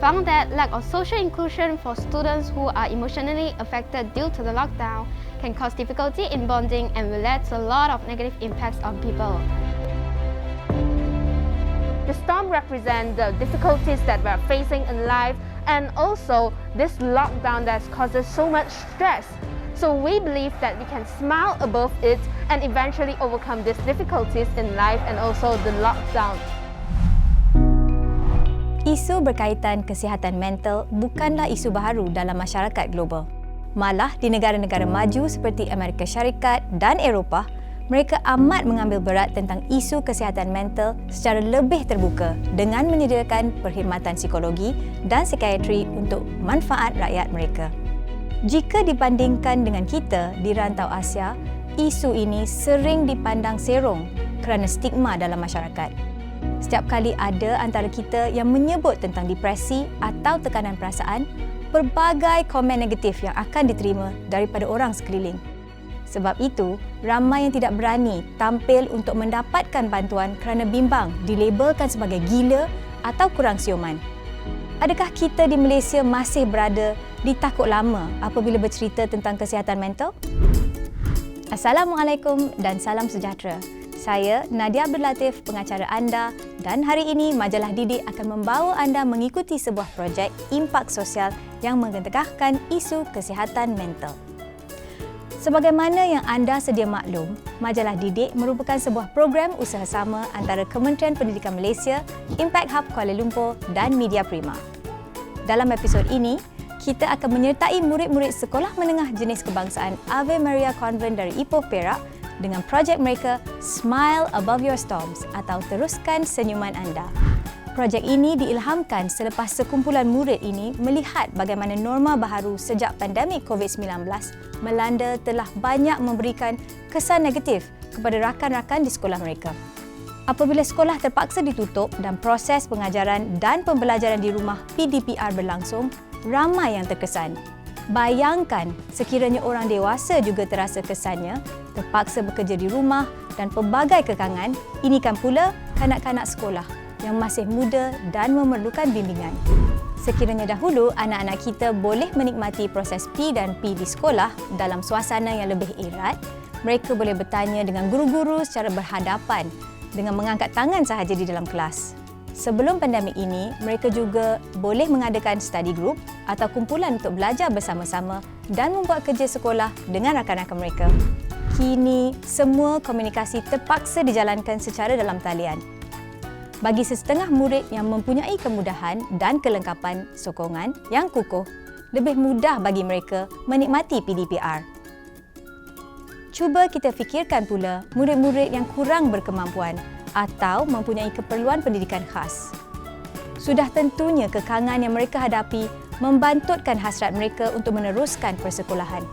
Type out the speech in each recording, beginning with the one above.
found that lack of social inclusion for students who are emotionally affected due to the lockdown can cause difficulty in bonding and will lead to a lot of negative impacts on people. The storm represents the difficulties that we are facing in life, and also this lockdown that causes so much stress. So we believe that we can smile above it and eventually overcome these difficulties in life and also the lockdown. Isu berkaitan kesihatan mental bukanlah isu baru dalam masyarakat global. Malah di negara-negara maju seperti Amerika Syarikat dan Eropah, mereka amat mengambil berat tentang isu kesihatan mental secara lebih terbuka dengan menyediakan perkhidmatan psikologi dan psikiatri untuk manfaat rakyat mereka. Jika dibandingkan dengan kita di rantau Asia, isu ini sering dipandang serong kerana stigma dalam masyarakat. Setiap kali ada antara kita yang menyebut tentang depresi atau tekanan perasaan, pelbagai komen negatif yang akan diterima daripada orang sekeliling. Sebab itu, ramai yang tidak berani tampil untuk mendapatkan bantuan kerana bimbang dilabelkan sebagai gila atau kurang siuman. Adakah kita di Malaysia masih berada di takut lama apabila bercerita tentang kesihatan mental? Assalamualaikum dan salam sejahtera. Saya Nadia Abdul Latif, pengacara anda, dan hari ini Majalah Didik akan membawa anda mengikuti sebuah projek impak sosial yang mengetengahkan isu kesihatan mental. Sebagaimana yang anda sedia maklum, Majalah Didik merupakan sebuah program usaha sama antara Kementerian Pendidikan Malaysia, Impact Hub Kuala Lumpur dan Media Prima. Dalam episod ini, kita akan menyertai murid-murid sekolah menengah jenis kebangsaan Ave Maria Convent dari Ipoh, Perak dengan projek mereka Smile Above Your Storms atau Teruskan Senyuman Anda. Projek ini diilhamkan selepas sekumpulan murid ini melihat bagaimana norma baharu sejak pandemik COVID-19 melanda telah banyak memberikan kesan negatif kepada rakan-rakan di sekolah mereka. Apabila sekolah terpaksa ditutup dan proses pengajaran dan pembelajaran di rumah PDPR berlangsung, ramai yang terkesan. Bayangkan sekiranya orang dewasa juga terasa kesannya, terpaksa bekerja di rumah dan pelbagai kekangan, ini kan pula kanak-kanak sekolah yang masih muda dan memerlukan bimbingan. Sekiranya dahulu anak-anak kita boleh menikmati proses P dan P di sekolah dalam suasana yang lebih erat, mereka boleh bertanya dengan guru-guru secara berhadapan dengan mengangkat tangan sahaja di dalam kelas. Sebelum pandemik ini, mereka juga boleh mengadakan study group atau kumpulan untuk belajar bersama-sama dan membuat kerja sekolah dengan rakan-rakan mereka. Kini, semua komunikasi terpaksa dijalankan secara dalam talian. Bagi sesetengah murid yang mempunyai kemudahan dan kelengkapan sokongan yang kukuh, lebih mudah bagi mereka menikmati PDPR. Cuba kita fikirkan pula murid-murid yang kurang berkemampuan atau mempunyai keperluan pendidikan khas. Sudah tentunya kekangan yang mereka hadapi membantutkan hasrat mereka untuk meneruskan persekolahan.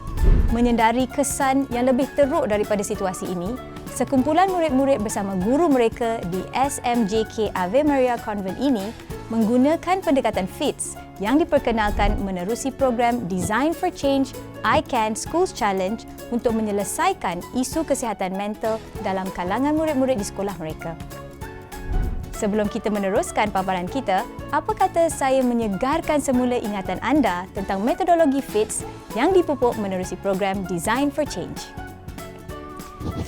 Menyedari kesan yang lebih teruk daripada situasi ini, sekumpulan murid-murid bersama guru mereka di SMJK Ave Maria Convent ini menggunakan pendekatan FITS yang diperkenalkan menerusi program Design for Change I Can Schools Challenge untuk menyelesaikan isu kesihatan mental dalam kalangan murid-murid di sekolah mereka. Sebelum kita meneruskan paparan kita, apa kata saya menyegarkan semula ingatan anda tentang metodologi FITS yang dipupuk menerusi program Design for Change.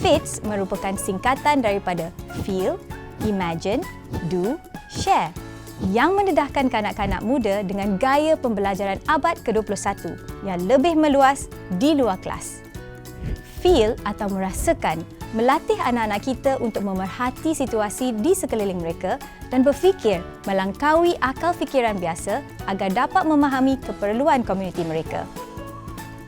FITS merupakan singkatan daripada Feel, Imagine, Do, Share yang mendedahkan kanak-kanak muda dengan gaya pembelajaran abad ke-21 yang lebih meluas di luar kelas. Feel atau merasakan melatih anak-anak kita untuk memerhati situasi di sekeliling mereka dan berfikir melangkaui akal fikiran biasa agar dapat memahami keperluan komuniti mereka.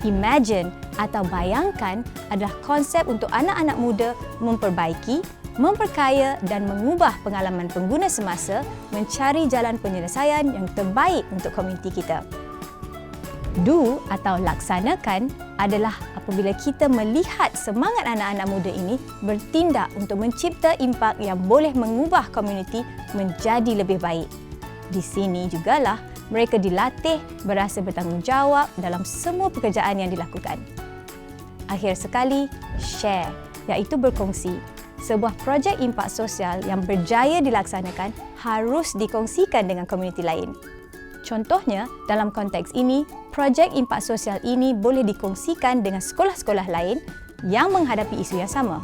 Imagine atau bayangkan adalah konsep untuk anak-anak muda memperbaiki, memperkaya dan mengubah pengalaman pengguna semasa mencari jalan penyelesaian yang terbaik untuk komuniti kita. Do atau laksanakan adalah apabila kita melihat semangat anak-anak muda ini bertindak untuk mencipta impak yang boleh mengubah komuniti menjadi lebih baik. Di sini jugalah mereka dilatih berasa bertanggungjawab dalam semua pekerjaan yang dilakukan. Akhir sekali, share iaitu berkongsi. Sebuah projek impak sosial yang berjaya dilaksanakan harus dikongsikan dengan komuniti lain. Contohnya, dalam konteks ini, projek impak sosial ini boleh dikongsikan dengan sekolah-sekolah lain yang menghadapi isu yang sama.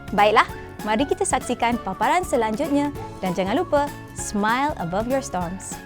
Baiklah, mari kita saksikan paparan selanjutnya dan jangan lupa, smile above your storms.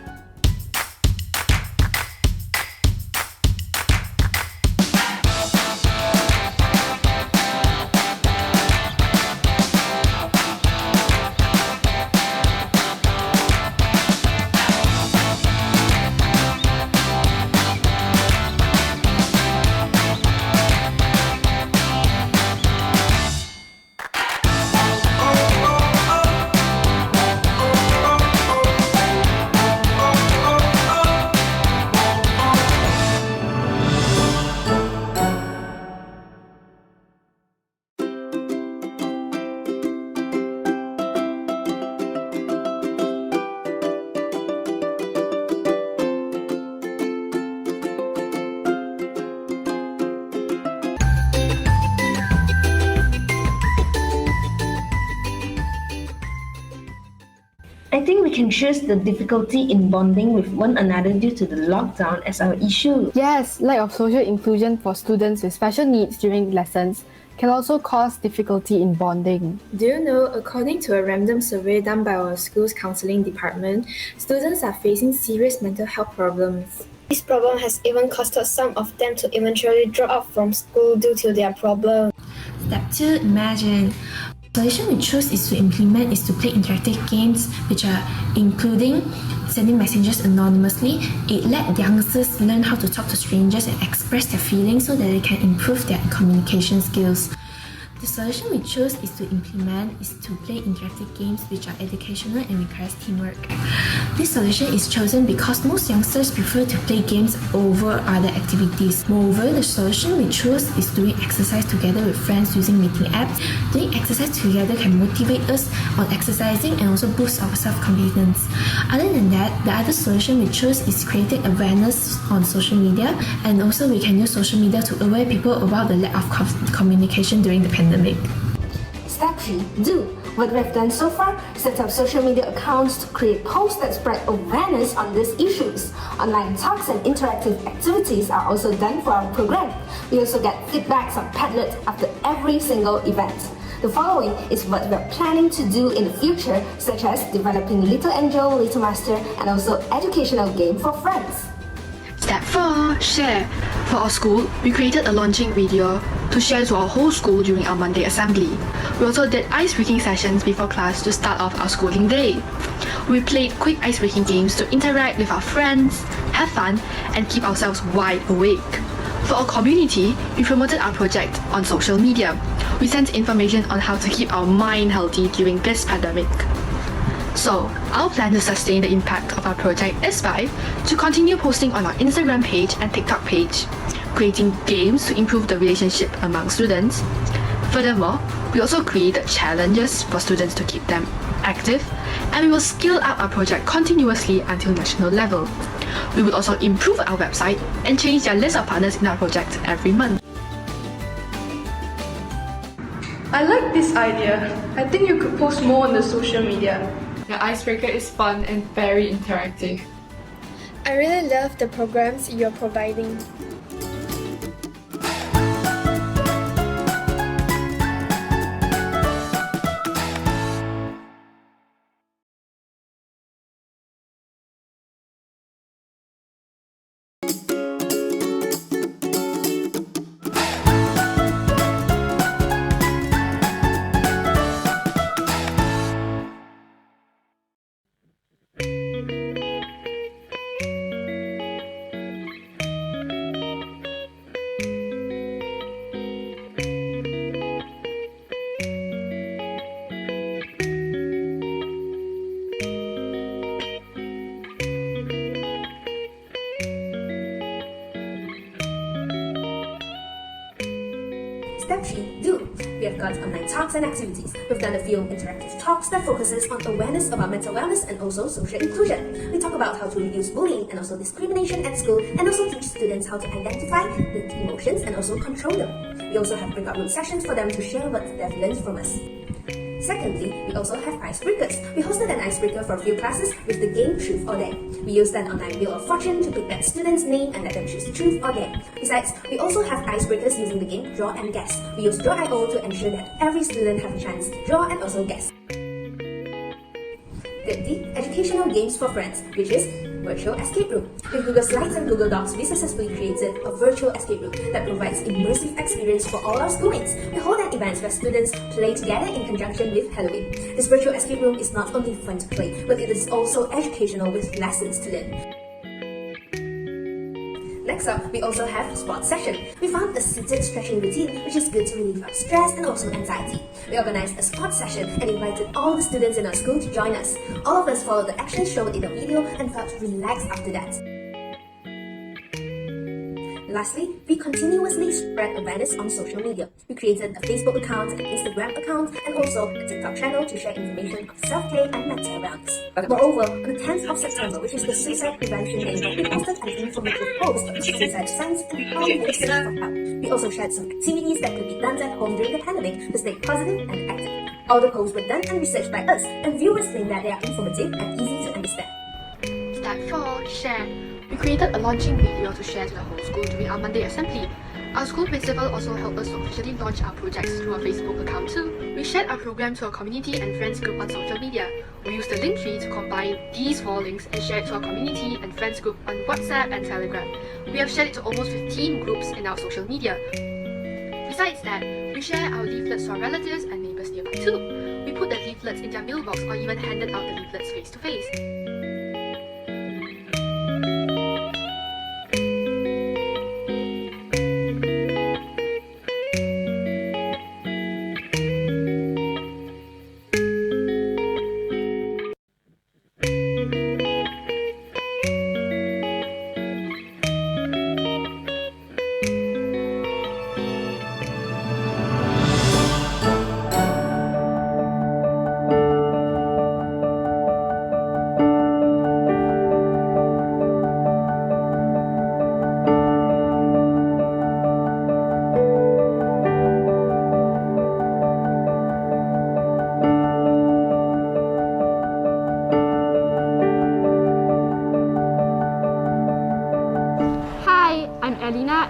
I think we can choose the difficulty in bonding with one another due to the lockdown as our issue. Yes, lack of social inclusion for students with special needs during lessons can also cause difficulty in bonding. Do you know, according to a random survey done by our school's counselling department, students are facing serious mental health problems. This problem has even caused some of them to eventually drop out from school due to their problem. Step 2. Imagine. The solution we choose is to implement is to play interactive games which are including sending messages anonymously. It let youngsters learn how to talk to strangers and express their feelings so that they can improve their communication skills. The solution we chose is to implement is to play interactive games which are educational and requires teamwork. This solution is chosen because most youngsters prefer to play games over other activities. Moreover, the solution we chose is doing exercise together with friends using meeting apps. Doing exercise together can motivate us on exercising and also boost our self-confidence. Other than that, the other solution we chose is creating awareness on social media, and also we can use social media to aware people about the lack of communication during the pandemic. Step 3. Do. What we have done so far, set up social media accounts to create posts that spread awareness on these issues. Online talks and interactive activities are also done for our program. We also get feedbacks on Padlet after every single event. The following is what we are planning to do in the future, such as developing Little Angel, Little Master, and also educational game for friends. Step 4. Share. For our school, we created a launching video to share to our whole school during our Monday assembly. We also did ice-breaking sessions before class to start off our schooling day. We played quick ice-breaking games to interact with our friends, have fun, and keep ourselves wide awake. For our community, we promoted our project on social media. We sent information on how to keep our mind healthy during this pandemic. So, our plan to sustain the impact of our project is to continue posting on our Instagram page and TikTok page, creating games to improve the relationship among students. Furthermore, we also created challenges for students to keep them active, and we will scale up our project continuously until national level. We will also improve our website and change the list of partners in our project every month. I like this idea. I think you could post more on the social media. The icebreaker is fun and very interactive. I really love the programs you're providing. Step 3. Do. We have got online talks and activities. We've done a few interactive talks that focuses on awareness about mental wellness and also social inclusion. We talk about how to reduce bullying and also discrimination at school, and also teach students how to identify the emotions and also control them. We also have breakout room sessions for them to share what they've learned from us. Secondly, we also have icebreakers. We hosted an icebreaker for a few classes with the game Truth or Dare. We used an online wheel of fortune to pick that student's name and let them choose Truth or Dare. Besides, we also have icebreakers using the game Draw and Guess. We use Draw.io to ensure that every student has a chance to draw and also guess. Thirdly, educational games for friends, which is Virtual Escape Room. With Google Slides and Google Docs, we successfully created a virtual escape room that provides immersive experience for all our schoolmates. We hold an event where students play together in conjunction with Halloween. This virtual escape room is not only fun to play, but it is also educational with lessons to learn. Next up, we also have sports session. We found a seated stretching routine, which is good to relieve our stress and also anxiety. We organized a sports session and invited all the students in our school to join us. All of us followed the action shown in the video and felt relaxed after that. Lastly, we continuously spread awareness on social media. We created a Facebook account, an Instagram account, and also a TikTok channel to share information on self-care and mental wellness. Moreover, on the 10th of September, which is the Suicide Prevention Day, we posted an informative post on suicide signs and how we can seek for help. We also shared some activities that could be done at home during the pandemic to stay positive and active. All the posts were done and researched by us, and viewers claim that they are informative and easy to understand. Step 4. Share. We created a launching video to share to the whole school during our Monday assembly. Our school principal also helped us to officially launch our projects through our Facebook account too. We shared our program to our community and friends group on social media. We used the link tree to combine these 4 links and share it to our community and friends group on WhatsApp and Telegram. We have shared it to almost 15 groups in our social media. Besides that, we share our leaflets to our relatives and neighbors nearby too. We put the leaflets in their mailbox or even handed out the leaflets face to face.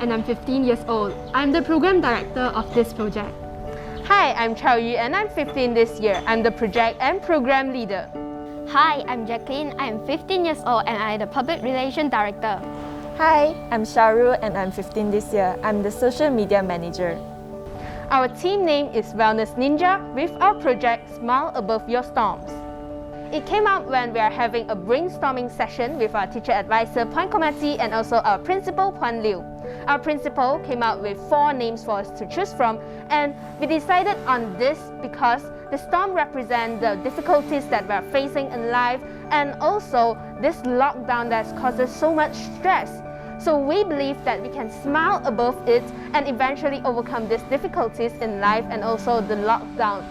And I'm 15 years old. I'm the program director of this project. Hi, I'm Chao Yu and I'm 15 this year. I'm the project and program leader. Hi, I'm Jacqueline. I'm 15 years old and I'm the public relations director. Hi, I'm Sharu and I'm 15 this year. I'm the social media manager. Our team name is Wellness Ninja with our project Smile Above Your Storms. It came out when we are having a brainstorming session with our teacher advisor Puan Komati and also our principal Puan Liu. Our principal came out with 4 names for us to choose from, and we decided on this because the storm represents the difficulties that we are facing in life and also this lockdown that causes so much stress. So we believe that we can smile above it and eventually overcome these difficulties in life and also the lockdown.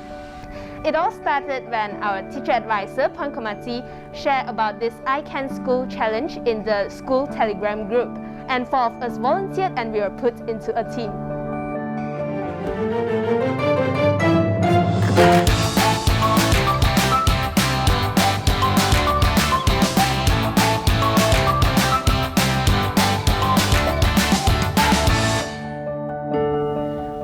It all started when our teacher advisor, Puan Komati, shared about this I Can School challenge in the school Telegram group. And 4 of us volunteered and we were put into a team.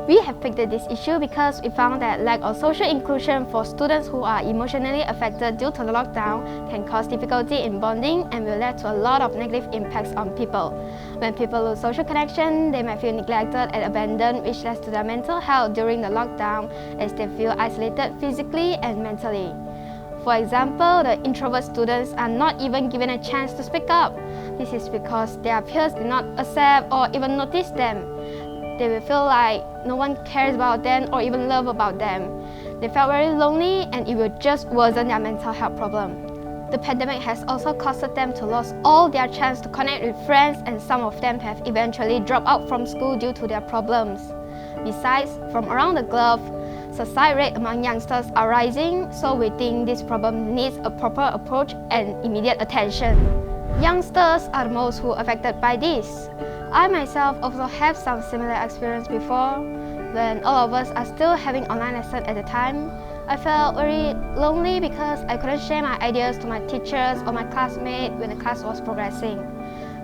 We have picked this issue because we found that lack of social inclusion for students who are emotionally affected due to the lockdown can cause difficulty in bonding and will lead to a lot of negative impacts on people. When people lose social connection, they might feel neglected and abandoned, which leads to their mental health during the lockdown as they feel isolated physically and mentally. For example, the introvert students are not even given a chance to speak up. This is because their peers did not accept or even notice them. They will feel like no one cares about them or even love about them. They felt very lonely and it will just worsen their mental health problem. The pandemic has also caused them to lose all their chance to connect with friends, and some of them have eventually dropped out from school due to their problems. Besides, from around the globe, suicide rate among youngsters are rising, so we think this problem needs a proper approach and immediate attention. Youngsters are the most who are affected by this. I myself also have some similar experience before. When all of us are still having online lesson at the time, I felt very lonely because I couldn't share my ideas to my teachers or my classmates when the class was progressing.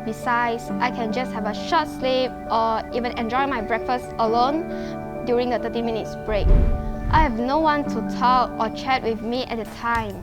Besides, I can just have a short sleep or even enjoy my breakfast alone during the 30 minutes break. I have no one to talk or chat with me at the time.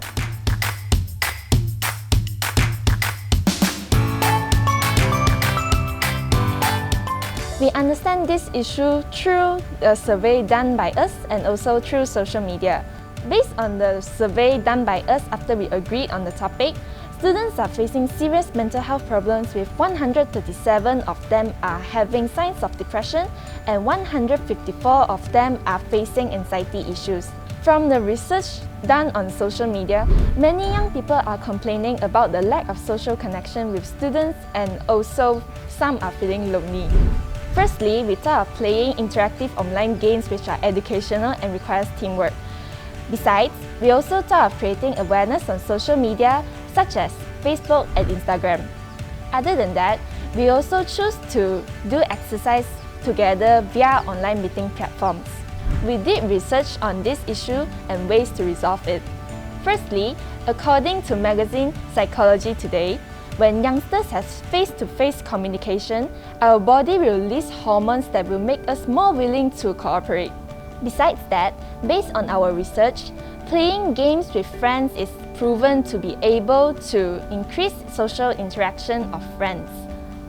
We understand this issue through a survey done by us and also through social media. Based on the survey done by us after we agreed on the topic, students are facing serious mental health problems, with 137 of them are having signs of depression and 154 of them are facing anxiety issues. From the research done on social media, many young people are complaining about the lack of social connection with students, and also some are feeling lonely. Firstly, we thought of playing interactive online games which are educational and requires teamwork. Besides, we also thought of creating awareness on social media such as Facebook and Instagram. Other than that, we also choose to do exercise together via online meeting platforms. We did research on this issue and ways to resolve it. Firstly, according to magazine Psychology Today, when youngsters have face-to-face communication, our body will release hormones that will make us more willing to cooperate. Besides that, based on our research, playing games with friends is proven to be able to increase social interaction of friends.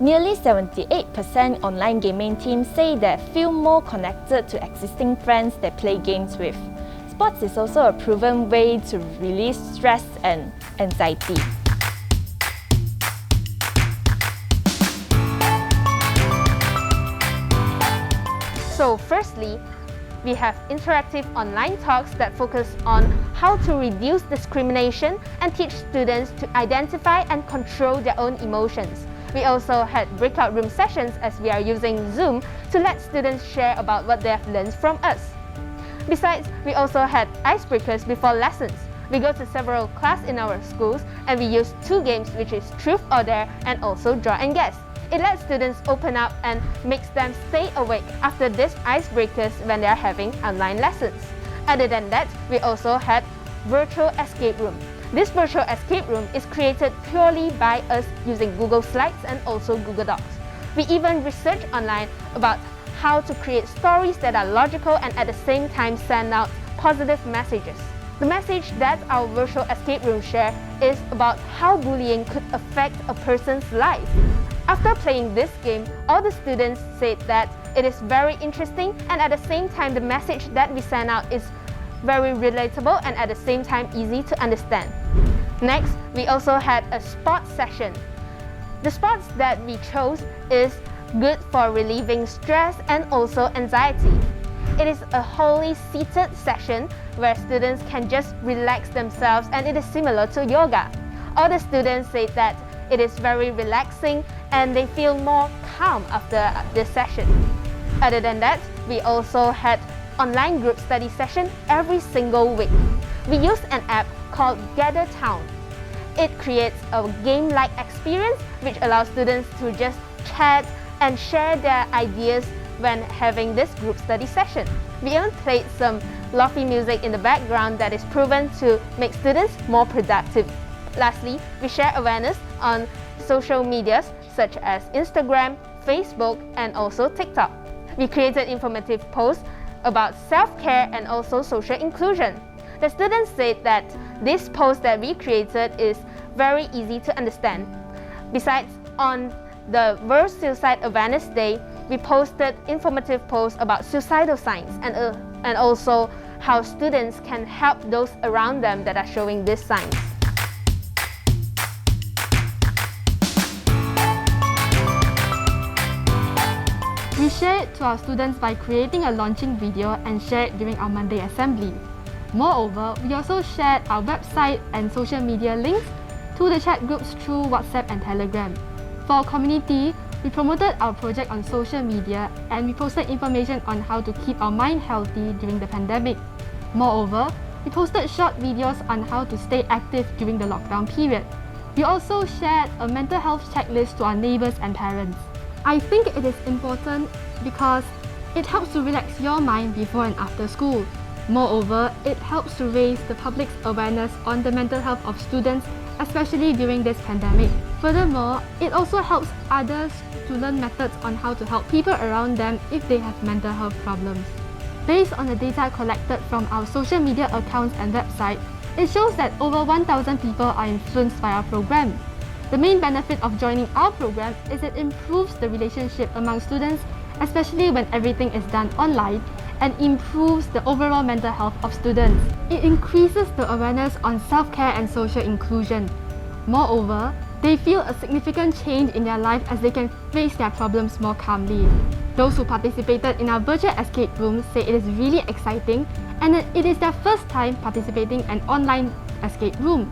Nearly 78% online gaming teams say they feel more connected to existing friends they play games with. Sports is also a proven way to release stress and anxiety. So firstly, we have interactive online talks that focus on how to reduce discrimination and teach students to identify and control their own emotions. We also had breakout room sessions as we are using Zoom to let students share about what they have learned from us. Besides, we also had icebreakers before lessons. We go to several classes in our schools and we use two games, which is Truth or Dare and also Draw and Guess. It lets students open up and makes them stay awake after these icebreakers when they are having online lessons. Other than that, we also had virtual escape room. This virtual escape room is created purely by us using Google Slides and also Google Docs. We even researched online about how to create stories that are logical and at the same time send out positive messages. The message that our virtual escape room share is about how bullying could affect a person's life. After playing this game, all the students said that it is very interesting and at the same time the message that we send out is very relatable and at the same time easy to understand. Next, we also had a sports session. The sports that we chose is good for relieving stress and also anxiety. It is a wholly seated session where students can just relax themselves, and it is similar to yoga. All the students say that it is very relaxing and they feel more calm after this session. Other than that, we also had online group study session every single week. We used an app called Gather Town. It creates a game-like experience which allows students to just chat and share their ideas when having this group study session. We even played some lofi music in the background that is proven to make students more productive. Lastly, we share awareness on social medias such as Instagram, Facebook, and also TikTok. We created informative posts about self-care and also social inclusion. The students said that this post that we created is very easy to understand. Besides, on the World Suicide Awareness Day, we posted informative posts about suicidal signs and also how students can help those around them that are showing these signs. We share it to our students by creating a launching video and share it during our Monday assembly. Moreover, we also shared our website and social media links to the chat groups through WhatsApp and Telegram. For our community, we promoted our project on social media and we posted information on how to keep our mind healthy during the pandemic. Moreover, we posted short videos on how to stay active during the lockdown period. We also shared a mental health checklist to our neighbors and parents. I think it is important because it helps to relax your mind before and after school. Moreover, it helps to raise the public's awareness on the mental health of students, especially during this pandemic. Furthermore, it also helps others to learn methods on how to help people around them if they have mental health problems. Based on the data collected from our social media accounts and website, it shows that over 1,000 people are influenced by our program. The main benefit of joining our program is it improves the relationship among students, especially when everything is done online, and improves the overall mental health of students. It increases the awareness on self-care and social inclusion. Moreover, they feel a significant change in their life as they can face their problems more calmly. Those who participated in our virtual escape room say it is really exciting and that it is their first time participating in an online escape room.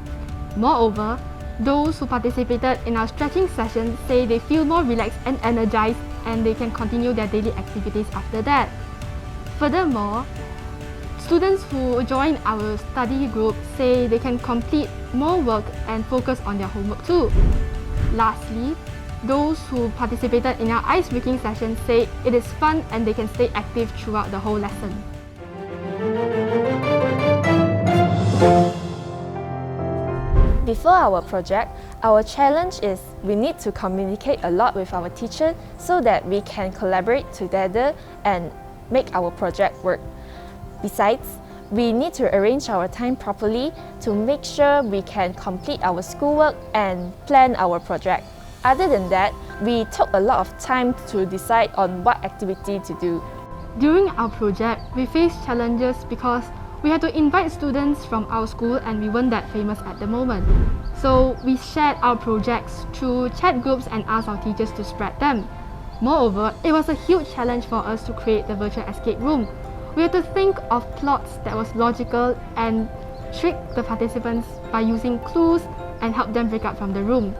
Moreover, those who participated in our stretching session say they feel more relaxed and energized and they can continue their daily activities after that. Furthermore, students who join our study group say they can complete more work and focus on their homework too. Lastly, those who participated in our ice-breaking session say it is fun and they can stay active throughout the whole lesson. Before our project, our challenge is we need to communicate a lot with our teacher so that we can collaborate together and make our project work. Besides, we need to arrange our time properly to make sure we can complete our schoolwork and plan our project. Other than that, we took a lot of time to decide on what activity to do. During our project, we faced challenges because we had to invite students from our school and we weren't that famous at the moment. So we shared our projects through chat groups and asked our teachers to spread them. Moreover, it was a huge challenge for us to create the virtual escape room. We had to think of plots that was logical and trick the participants by using clues and help them break out from the room.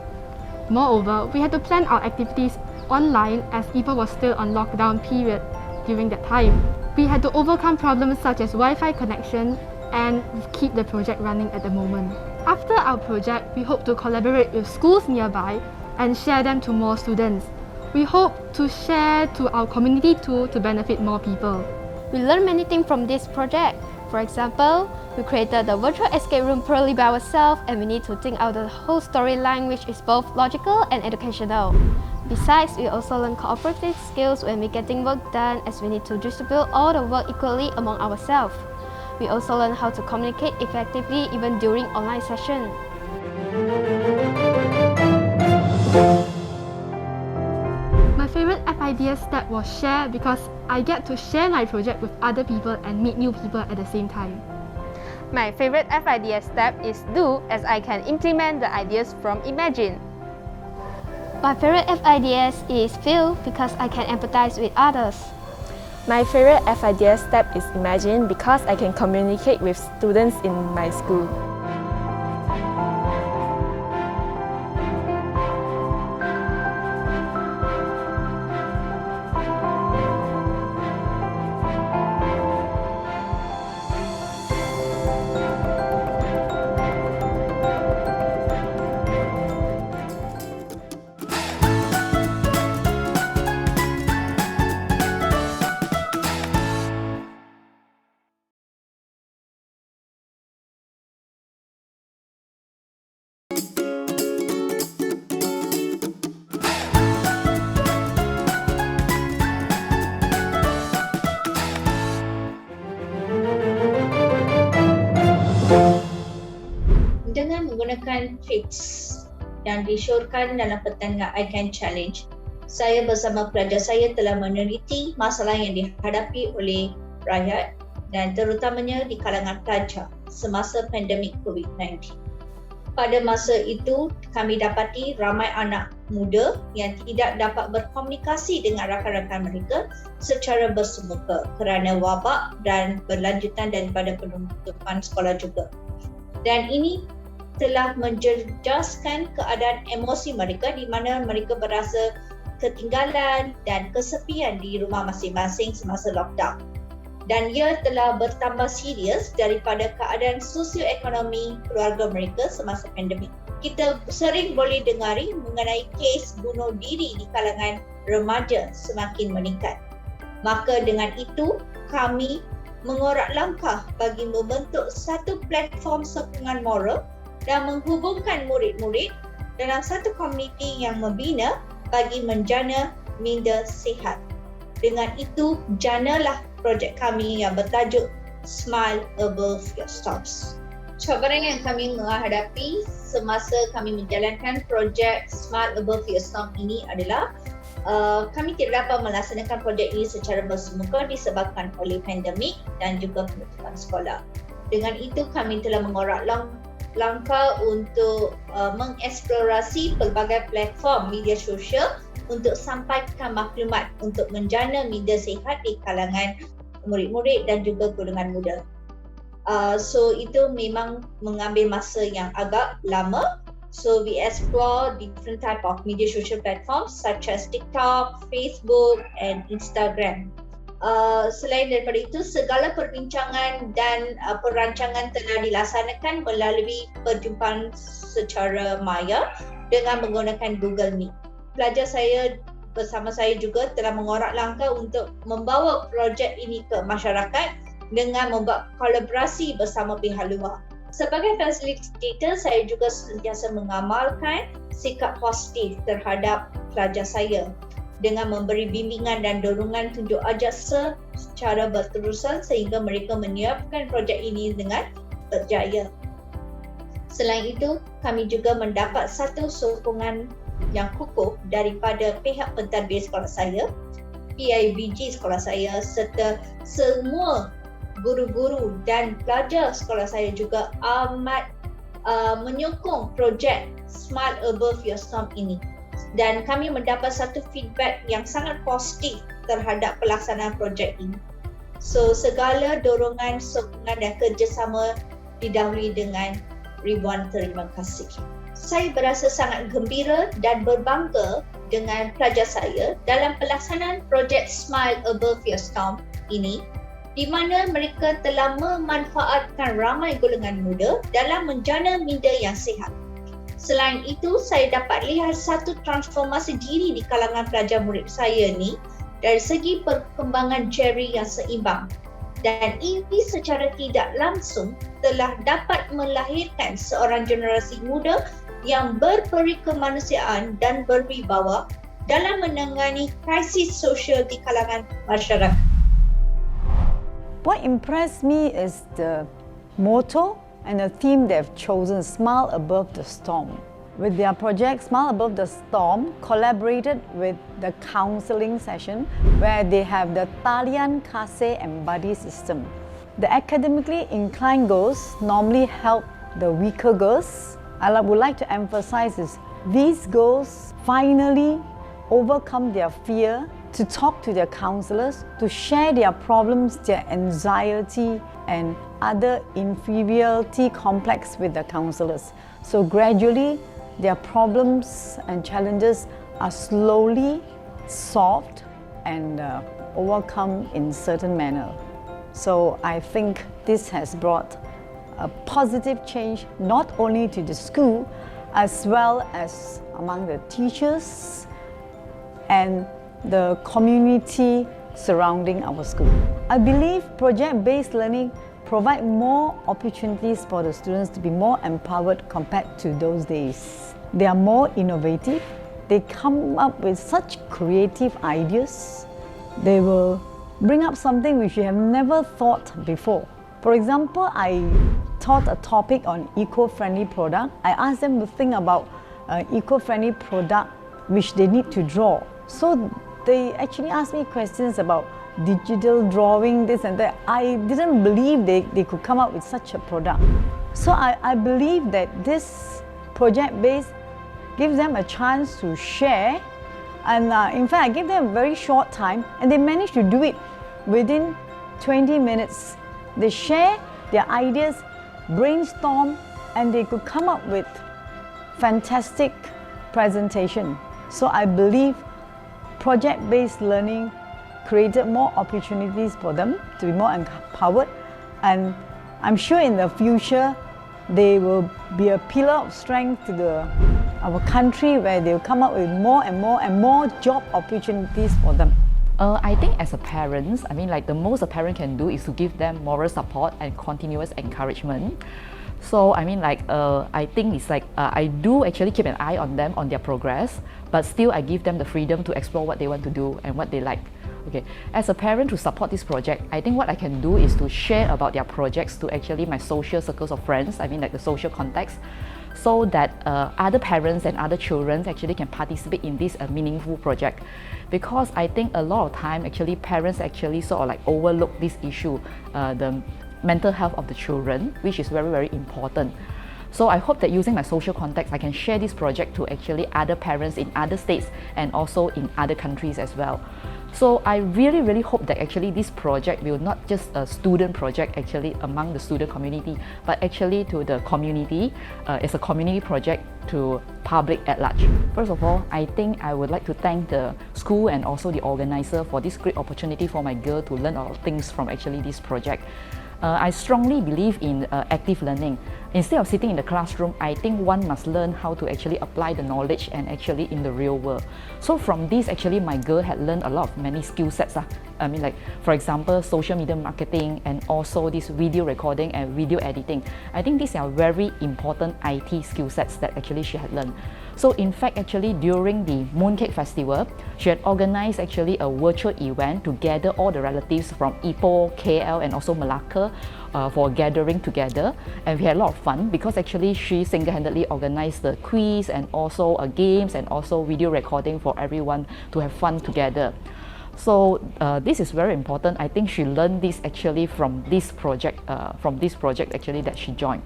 Moreover, we had to plan our activities online as people were still on lockdown period during that time. We had to overcome problems such as Wi-Fi connection and keep the project running at the moment. After our project, we hope to collaborate with schools nearby and share them to more students. We hope to share to our community too to benefit more people. We learned many things from this project. For example, we created the virtual escape room purely by ourselves and we need to think out the whole storyline which is both logical and educational. Besides, we also learn cooperative skills when we're getting work done as we need to distribute all the work equally among ourselves. We also learn how to communicate effectively even during online sessions. My favorite FIDS step was share because I get to share my project with other people and meet new people at the same time. My favorite FIDS step is do, as I can implement the ideas from Imagine. My favorite FIDS is feel because I can empathize with others. My favorite FIDS step is Imagine because I can communicate with students in my school. Dengan menggunakan tips yang disyorkan dalam pertandingan I Can Challenge, saya bersama pelajar saya telah meneliti masalah yang dihadapi oleh rakyat dan terutamanya di kalangan pelajar semasa pandemik COVID-19. Pada masa itu, kami dapati ramai anak muda yang tidak dapat berkomunikasi dengan rakan-rakan mereka secara bersemuka kerana wabak dan berlanjutan daripada penutupan sekolah juga. Dan ini telah menjejaskan keadaan emosi mereka di mana mereka berasa ketinggalan dan kesepian di rumah masing-masing semasa lockdown. Dan ia telah bertambah serius daripada keadaan sosioekonomi keluarga mereka semasa pandemik. Kita sering boleh dengari mengenai kes bunuh diri di kalangan remaja semakin meningkat. Maka dengan itu, kami mengorak langkah bagi membentuk satu platform sokongan moral dan menghubungkan murid-murid dalam satu komuniti yang membina bagi menjana minda sihat. Dengan itu, janalah projek kami yang bertajuk Smile Above Your Storms. Cabaran yang kami menghadapi semasa kami menjalankan projek Smile Above Your Storm ini adalah kami tidak dapat melaksanakan projek ini secara bersemuka disebabkan oleh pandemik dan juga penutupan sekolah. Dengan itu, kami telah mengorak langkah untuk mengeksplorasi pelbagai platform media sosial untuk sampaikan maklumat untuk menjana minda sihat di kalangan murid-murid dan juga golongan muda. So itu memang mengambil masa yang agak lama. So we explore different type of media social platforms such as TikTok, Facebook and Instagram. Selain daripada itu, segala perbincangan dan perancangan telah dilaksanakan melalui perjumpaan secara maya dengan menggunakan Google Meet. Pelajar saya bersama saya juga telah mengorak langkah untuk membawa projek ini ke masyarakat dengan membuat kolaborasi bersama pihak luar. Sebagai facilitator, saya juga sentiasa mengamalkan sikap positif terhadap pelajar saya dengan memberi bimbingan dan dorongan tunjuk ajar secara berterusan sehingga mereka menyiapkan projek ini dengan berjaya. Selain itu, kami juga mendapat satu sokongan yang kukuh daripada pihak pentadbir sekolah saya, PIBG sekolah saya serta semua guru-guru dan pelajar sekolah saya juga amat menyokong projek Smile Above Your Storm ini. Dan kami mendapat satu feedback yang sangat positif terhadap pelaksanaan projek ini. So segala dorongan, sokongan dan kerjasama didahului dengan ribuan terima kasih. Saya berasa sangat gembira dan berbangga dengan pelajar saya dalam pelaksanaan projek Smile Above Your Storm ini, di mana mereka telah memanfaatkan ramai golongan muda dalam menjana minda yang sihat. Selain itu, saya dapat lihat satu transformasi diri di kalangan pelajar murid saya ni dari segi perkembangan jari yang seimbang. Dan ini secara tidak langsung telah dapat melahirkan seorang generasi muda yang berperi kemanusiaan dan berwibawa dalam menangani krisis sosial di kalangan masyarakat. What impressed me is the motto and the theme they've chosen, Smile Above the Storm. With their project, Smile Above the Storm collaborated with the counselling session where they have the Talian Kase and Buddy system. The academically inclined girls normally help the weaker girls. I would like to emphasize is these girls finally overcome their fear to talk to their counselors, to share their problems, their anxiety and other inferiority complex with the counselors. So gradually, their problems and challenges are slowly solved and overcome in certain manner. So I think this has brought a positive change not only to the school as well as among the teachers and the community surrounding our school. I believe project-based learning provide more opportunities for the students to be more empowered compared to those days. They are more innovative. They come up with such creative ideas. They will bring up something which you have never thought before. For example, I taught a topic on eco-friendly product. I asked them to think about an eco-friendly product which they need to draw. So they actually asked me questions about digital drawing, this and that. I didn't believe they could come up with such a product. So I believe that this project base gives them a chance to share, and in fact I gave them a very short time and they managed to do it within 20 minutes. They share their ideas, brainstorm, and they could come up with fantastic presentation. So I believe project-based learning created more opportunities for them to be more empowered, and I'm sure in the future they will be a pillar of strength to our country where they will come up with more and more job opportunities for them. I think as a parent, the most a parent can do is to give them moral support and continuous encouragement. So I think it's I do actually keep an eye on them, on their progress, but still I give them the freedom to explore what they want to do and what they like. Okay, as a parent to support this project, I think what I can do is to share about their projects to actually my social circles of friends, the social contacts, so that other parents and other children actually can participate in this meaningful project. Because I think a lot of time actually parents actually sort of overlook this issue, the mental health of the children, which is very, very important. So I hope that using my social contacts, I can share this project to actually other parents in other states and also in other countries as well. So I really, really hope that actually this project will not just a student project actually among the student community, but actually to the community, it's a community project to public at large. First of all, I think I would like to thank the school and also the organizer for this great opportunity for my girl to learn a lot of things from actually this project. I strongly believe in active learning. Instead of sitting in the classroom, I think one must learn how to actually apply the knowledge and actually in the real world. So from this, actually my girl had learned a lot of many skill sets. For example, social media marketing and also this video recording and video editing. I think these are very important IT skill sets that actually she had learned. So in fact, actually during the Mooncake Festival, she had organized actually a virtual event to gather all the relatives from Ipoh, KL and also Malacca for gathering together, and we had a lot of fun because actually she single-handedly organized the quiz and also games and also video recording for everyone to have fun together. So this is very important. I think she learned this actually from this project actually that she joined.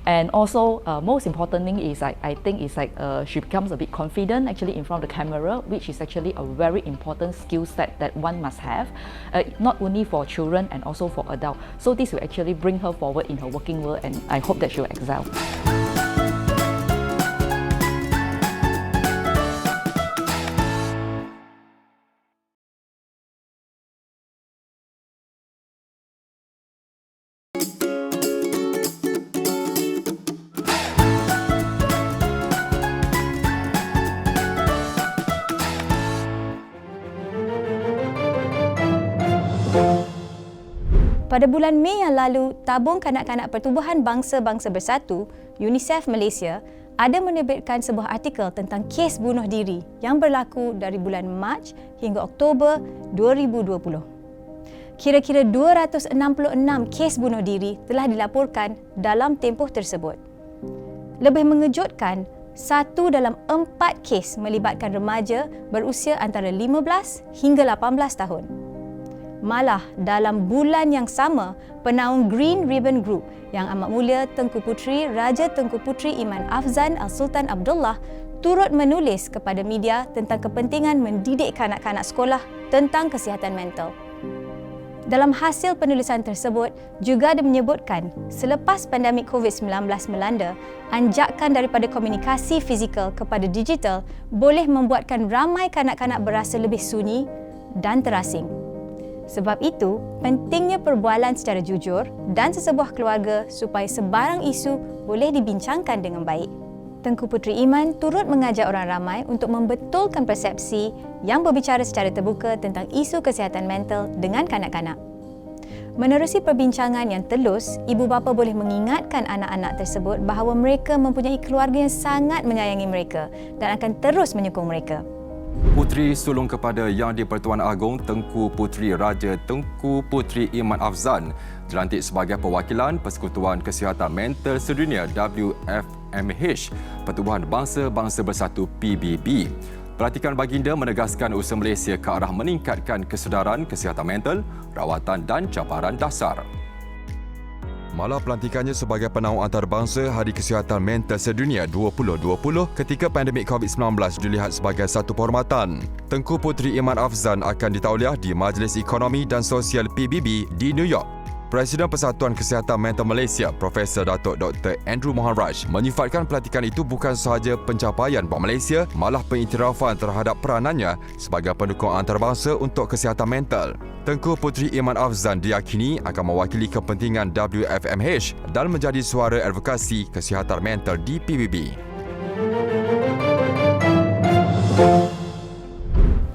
And also most important thing is I think it's she becomes a bit confident actually in front of the camera, which is actually a very important skill set that one must have, not only for children and also for adults. So this will actually bring her forward in her working world, and I hope that she will excel. Pada bulan Mei yang lalu, Tabung Kanak-Kanak Pertubuhan Bangsa-Bangsa Bersatu, UNICEF Malaysia, ada menerbitkan sebuah artikel tentang kes bunuh diri yang berlaku dari bulan Mac hingga Oktober 2020. Kira-kira 266 kes bunuh diri telah dilaporkan dalam tempoh tersebut. Lebih mengejutkan, 1 dalam 4 kes melibatkan remaja berusia antara 15 hingga 18 tahun. Malah dalam bulan yang sama, penaung Green Ribbon Group yang amat mulia Tengku Puteri Raja Tengku Puteri Iman Afzan Al-Sultan Abdullah turut menulis kepada media tentang kepentingan mendidik kanak-kanak sekolah tentang kesihatan mental. Dalam hasil penulisan tersebut juga ada menyebutkan selepas pandemik COVID-19 melanda, anjakan daripada komunikasi fizikal kepada digital boleh membuatkan ramai kanak-kanak berasa lebih sunyi dan terasing. Sebab itu, pentingnya perbualan secara jujur dan sesebuah keluarga supaya sebarang isu boleh dibincangkan dengan baik. Tengku Puteri Iman turut mengajak orang ramai untuk membetulkan persepsi yang berbicara secara terbuka tentang isu kesihatan mental dengan kanak-kanak. Menerusi perbincangan yang telus, ibu bapa boleh mengingatkan anak-anak tersebut bahawa mereka mempunyai keluarga yang sangat menyayangi mereka dan akan terus menyokong mereka. Puteri sulung kepada Yang di-Pertuan Agong Tengku Puteri Raja Tengku Puteri Iman Afzan dilantik sebagai perwakilan Persekutuan Kesihatan Mental Sedunia WFMH Pertubuhan Bangsa-Bangsa Bersatu PBB. Pelantikan baginda menegaskan usaha Malaysia ke arah meningkatkan kesedaran kesihatan mental, rawatan dan cabaran dasar. Malah pelantikannya sebagai penaung antarabangsa Hari Kesihatan Mental Sedunia 2020 ketika pandemik COVID-19 dilihat sebagai satu penghormatan. Tengku Puteri Iman Afzan akan ditauliah di Majlis Ekonomi dan Sosial PBB di New York. Presiden Persatuan Kesihatan Mental Malaysia, Profesor Datuk Dr. Andrew Maharaj menyifatkan pelantikan itu bukan sahaja pencapaian buat Malaysia, malah pengiktirafan terhadap peranannya sebagai pendukung antarabangsa untuk kesihatan mental. Tengku Puteri Iman Afzan diyakini akan mewakili kepentingan WFMH dan menjadi suara advokasi kesihatan mental di PBB.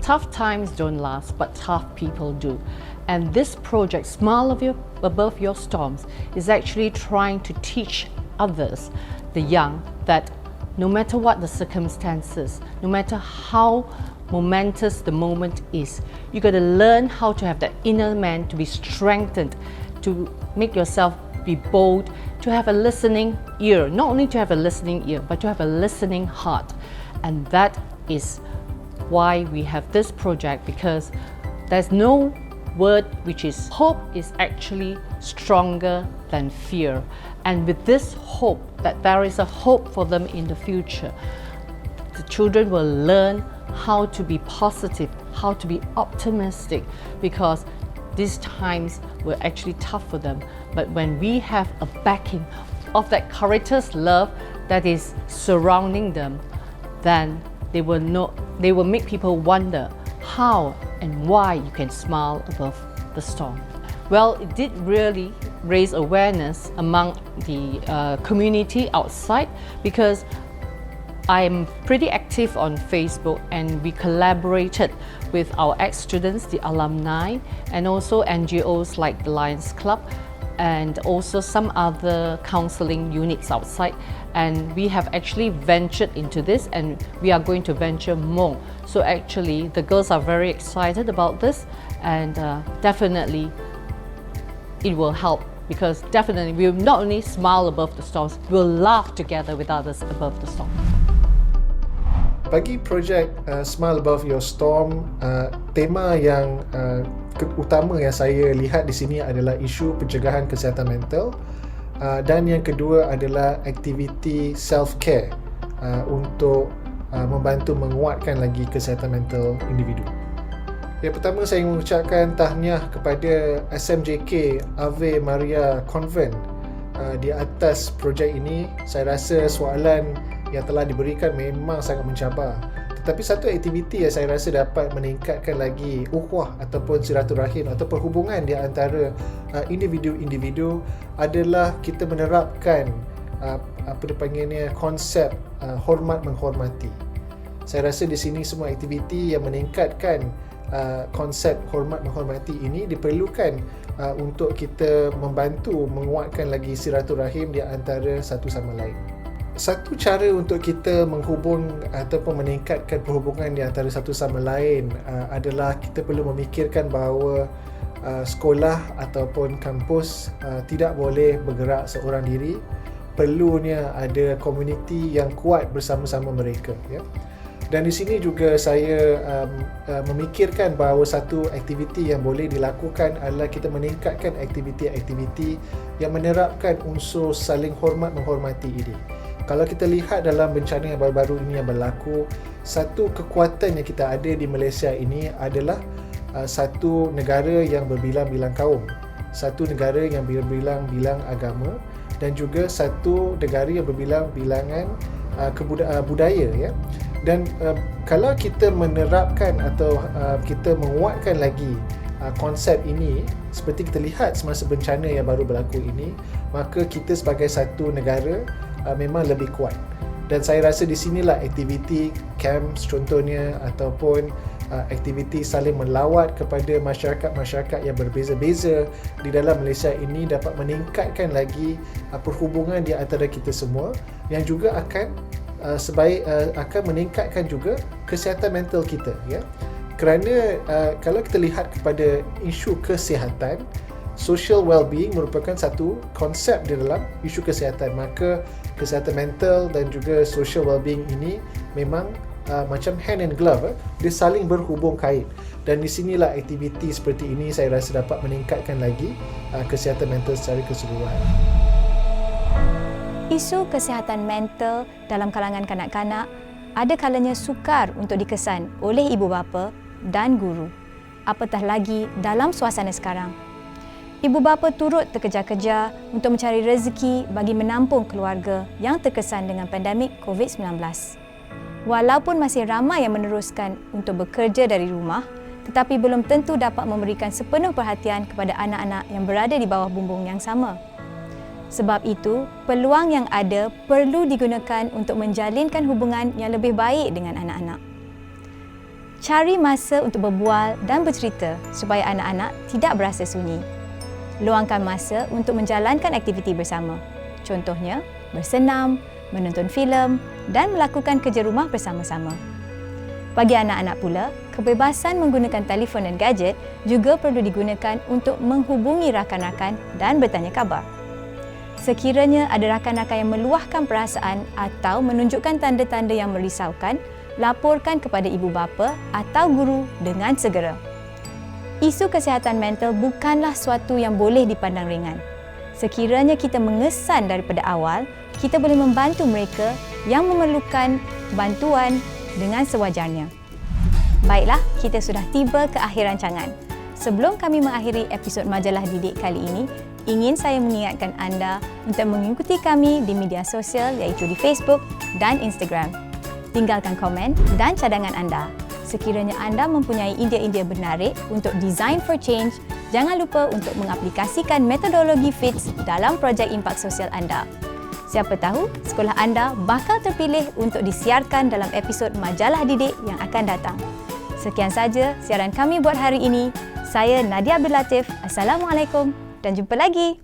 Tough times don't last, but tough people do. And this project, Smile Above Your Storms, is actually trying to teach others, the young, that no matter what the circumstances, no matter how momentous the moment is, you got to learn how to have that inner man to be strengthened, to make yourself be bold, to have a listening ear, not only to have a listening ear, but to have a listening heart. And that is why we have this project, because there's no word which is hope is actually stronger than fear. And with this hope, that there is a hope for them in the future, the children will learn how to be positive, how to be optimistic, because these times were actually tough for them. But when we have a backing of that courageous love that is surrounding them, then they will make people wonder how and why you can smile above the storm. Well, it did really raise awareness among the community outside, because I'm pretty active on Facebook, and we collaborated with our ex-students, the alumni, and also NGOs like the Lions Club, and also some other counselling units outside. And we have actually ventured into this, and we are going to venture more. So actually, the girls are very excited about this, and definitely it will help, because definitely we will not only smile above the storms, we will laugh together with others above the storm. Bagi projek Smile Above Your Storm, tema yang utama yang saya lihat di sini adalah isu pencegahan kesihatan mental, dan yang kedua adalah aktiviti self-care untuk membantu menguatkan lagi kesihatan mental individu. Yang pertama, saya mengucapkan tahniah kepada SMJK Ave Maria Convent di atas projek ini. Saya rasa soalan yang telah diberikan memang sangat mencabar. Tetapi satu aktiviti yang saya rasa dapat meningkatkan lagi ukhuwah ataupun silaturahim ataupun hubungan di antara individu-individu adalah kita menerapkan apa dipanggilnya konsep hormat menghormati. Saya rasa di sini semua aktiviti yang meningkatkan konsep hormat menghormati ini diperlukan untuk kita membantu menguatkan lagi silaturahim di antara satu sama lain. Satu cara untuk kita menghubung ataupun meningkatkan perhubungan di antara satu sama lain adalah kita perlu memikirkan bahawa sekolah ataupun kampus tidak boleh bergerak seorang diri. Perlunya ada komuniti yang kuat bersama-sama mereka, ya. Dan di sini juga saya memikirkan bahawa satu aktiviti yang boleh dilakukan adalah kita meningkatkan aktiviti-aktiviti yang menerapkan unsur saling hormat menghormati ini. Kalau kita lihat dalam bencana yang baru-baru ini yang berlaku, satu kekuatan yang kita ada di Malaysia ini adalah satu negara yang berbilang-bilang kaum, satu negara yang berbilang-bilang agama, dan juga satu negara yang berbilang-bilangan budaya, ya. Dan kalau kita menerapkan atau kita menguatkan lagi konsep ini seperti kita lihat semasa bencana yang baru berlaku ini, maka kita sebagai satu negara memang lebih kuat. Dan saya rasa di sinilah aktiviti camps contohnya ataupun aktiviti saling melawat kepada masyarakat-masyarakat yang berbeza-beza di dalam Malaysia ini dapat meningkatkan lagi perhubungan di antara kita semua, yang juga akan akan meningkatkan juga kesihatan mental kita, ya. Kerana kalau kita lihat kepada isu kesihatan, social well-being merupakan satu konsep di dalam isu kesihatan, maka kesihatan mental dan juga social well-being ini memang macam hand and glove, dia saling berhubung kait. Dan di sinilah aktiviti seperti ini saya rasa dapat meningkatkan lagi kesihatan mental secara keseluruhan. Isu kesihatan mental dalam kalangan kanak-kanak ada kalanya sukar untuk dikesan oleh ibu bapa dan guru, apatah lagi dalam suasana sekarang. Ibu bapa turut terkejar-kejar untuk mencari rezeki bagi menampung keluarga yang terkesan dengan pandemik COVID-19. Walaupun masih ramai yang meneruskan untuk bekerja dari rumah, tetapi belum tentu dapat memberikan sepenuh perhatian kepada anak-anak yang berada di bawah bumbung yang sama. Sebab itu, peluang yang ada perlu digunakan untuk menjalinkan hubungan yang lebih baik dengan anak-anak. Cari masa untuk berbual dan bercerita supaya anak-anak tidak berasa sunyi. Luangkan masa untuk menjalankan aktiviti bersama. Contohnya, bersenam, menonton filem dan melakukan kerja rumah bersama-sama. Bagi anak-anak pula, kebebasan menggunakan telefon dan gadget juga perlu digunakan untuk menghubungi rakan-rakan dan bertanya khabar. Sekiranya ada rakan-rakan yang meluahkan perasaan atau menunjukkan tanda-tanda yang merisaukan, laporkan kepada ibu bapa atau guru dengan segera. Isu kesihatan mental bukanlah suatu yang boleh dipandang ringan. Sekiranya kita mengesan daripada awal, kita boleh membantu mereka yang memerlukan bantuan dengan sewajarnya. Baiklah, kita sudah tiba ke akhir rancangan. Sebelum kami mengakhiri episod Majalah Didik kali ini, ingin saya mengingatkan anda untuk mengikuti kami di media sosial iaitu di Facebook dan Instagram. Tinggalkan komen dan cadangan anda. Sekiranya anda mempunyai idea-idea menarik untuk Design for Change, jangan lupa untuk mengaplikasikan metodologi FITS dalam projek impak sosial anda. Siapa tahu, sekolah anda bakal terpilih untuk disiarkan dalam episod Majalah Didik yang akan datang. Sekian saja siaran kami buat hari ini. Saya Nadia Abdul Latif. Assalamualaikum dan jumpa lagi.